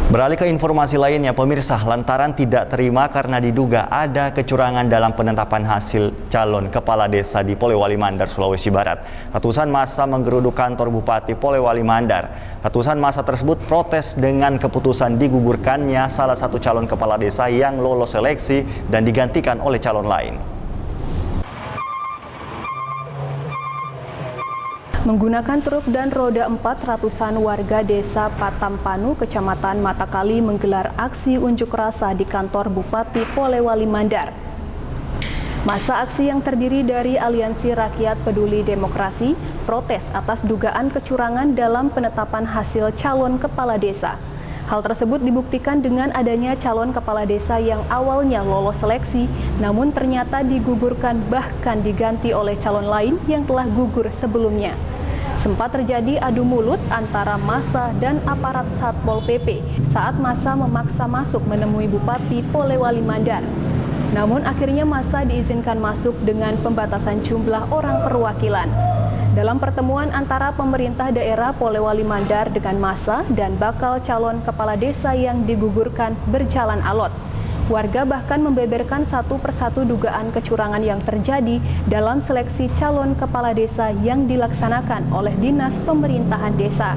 Beralih ke informasi lainnya, pemirsa, lantaran tidak terima karena diduga ada kecurangan dalam penetapan hasil calon kepala desa di Polewali Mandar, Sulawesi Barat. Ratusan massa menggeruduk kantor Bupati Polewali Mandar. Ratusan massa tersebut protes dengan keputusan digugurkannya salah satu calon kepala desa yang lolos seleksi dan digantikan oleh calon lain. Menggunakan truk dan roda 4, ratusan warga desa Patampanu, Kecamatan Matakali menggelar aksi unjuk rasa di kantor Bupati Polewali Mandar. Masa aksi yang terdiri dari Aliansi Rakyat Peduli Demokrasi protes atas dugaan kecurangan dalam penetapan hasil calon kepala desa. Hal tersebut dibuktikan dengan adanya calon kepala desa yang awalnya lolos seleksi, namun ternyata digugurkan bahkan diganti oleh calon lain yang telah gugur sebelumnya. Sempat terjadi adu mulut antara massa dan aparat Satpol PP saat massa memaksa masuk menemui Bupati Polewali Mandar. Namun akhirnya massa diizinkan masuk dengan pembatasan jumlah orang perwakilan. Dalam pertemuan antara pemerintah daerah Polewali Mandar dengan massa dan bakal calon kepala desa yang digugurkan berjalan alot. Warga bahkan membeberkan satu persatu dugaan kecurangan yang terjadi dalam seleksi calon kepala desa yang dilaksanakan oleh Dinas Pemerintahan Desa.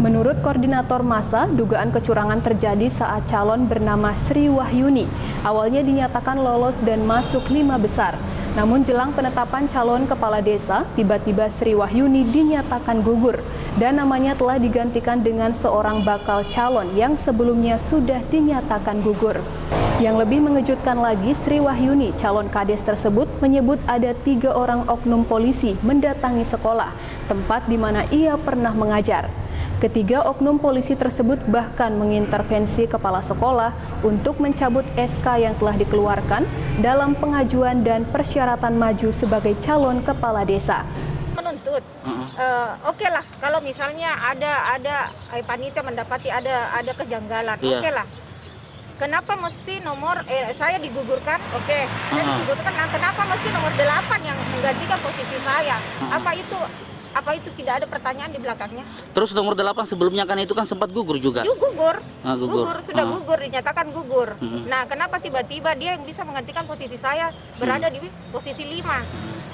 Menurut koordinator massa, dugaan kecurangan terjadi saat calon bernama Sri Wahyuni awalnya dinyatakan lolos dan masuk 5 besar. Namun jelang penetapan calon kepala desa, tiba-tiba Sri Wahyuni dinyatakan gugur dan namanya telah digantikan dengan seorang bakal calon yang sebelumnya sudah dinyatakan gugur. Yang lebih mengejutkan lagi, Sri Wahyuni, calon kades tersebut, menyebut ada 3 orang oknum polisi mendatangi sekolah, tempat di mana ia pernah mengajar. Ketiga oknum polisi tersebut bahkan mengintervensi kepala sekolah untuk mencabut SK yang telah dikeluarkan dalam pengajuan dan persyaratan maju sebagai calon kepala desa. Menuntut, oke lah kalau misalnya ada panitia mendapati ada kejanggalan, oke lah. Kenapa mesti nomor saya digugurkan? Oke, saya digugurkan. Nah, kenapa mesti nomor 8 yang menggantikan posisi saya? Apa itu tidak ada pertanyaan di belakangnya? Terus nomor 8 sebelumnya kan itu kan sempat gugur juga? Gugur, sudah gugur, dinyatakan gugur. Nah, kenapa tiba-tiba dia yang bisa menggantikan posisi saya berada di posisi 5?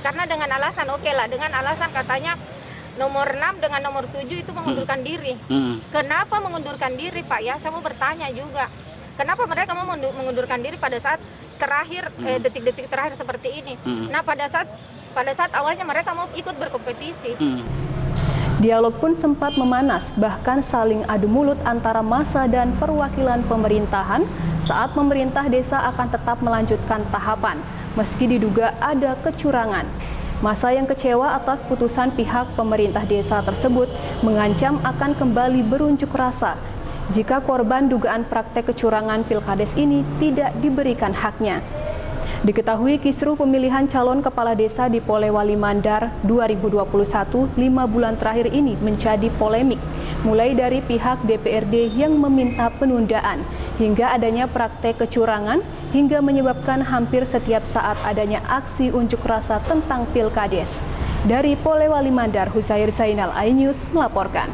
Karena dengan alasan, dengan alasan katanya nomor 6 dengan nomor 7 itu mengundurkan diri. Kenapa mengundurkan diri, Pak? Ya, saya mau bertanya juga. Kenapa mereka mau mengundurkan diri pada saat terakhir, detik-detik terakhir seperti ini? Nah, pada saat awalnya mereka mau ikut berkompetisi. Dialog pun sempat memanas, bahkan saling adu mulut antara massa dan perwakilan pemerintahan saat pemerintah desa akan tetap melanjutkan tahapan, meski diduga ada kecurangan. Massa yang kecewa atas putusan pihak pemerintah desa tersebut mengancam akan kembali berunjuk rasa jika korban dugaan praktek kecurangan pilkades ini tidak diberikan haknya. Diketahui kisruh pemilihan calon kepala desa di Polewali Mandar 2021 5 bulan terakhir ini menjadi polemik, mulai dari pihak DPRD yang meminta penundaan, hingga adanya praktek kecurangan, hingga menyebabkan hampir setiap saat adanya aksi unjuk rasa tentang pilkades. Dari Polewali Mandar, Husair Zainal, iNews melaporkan.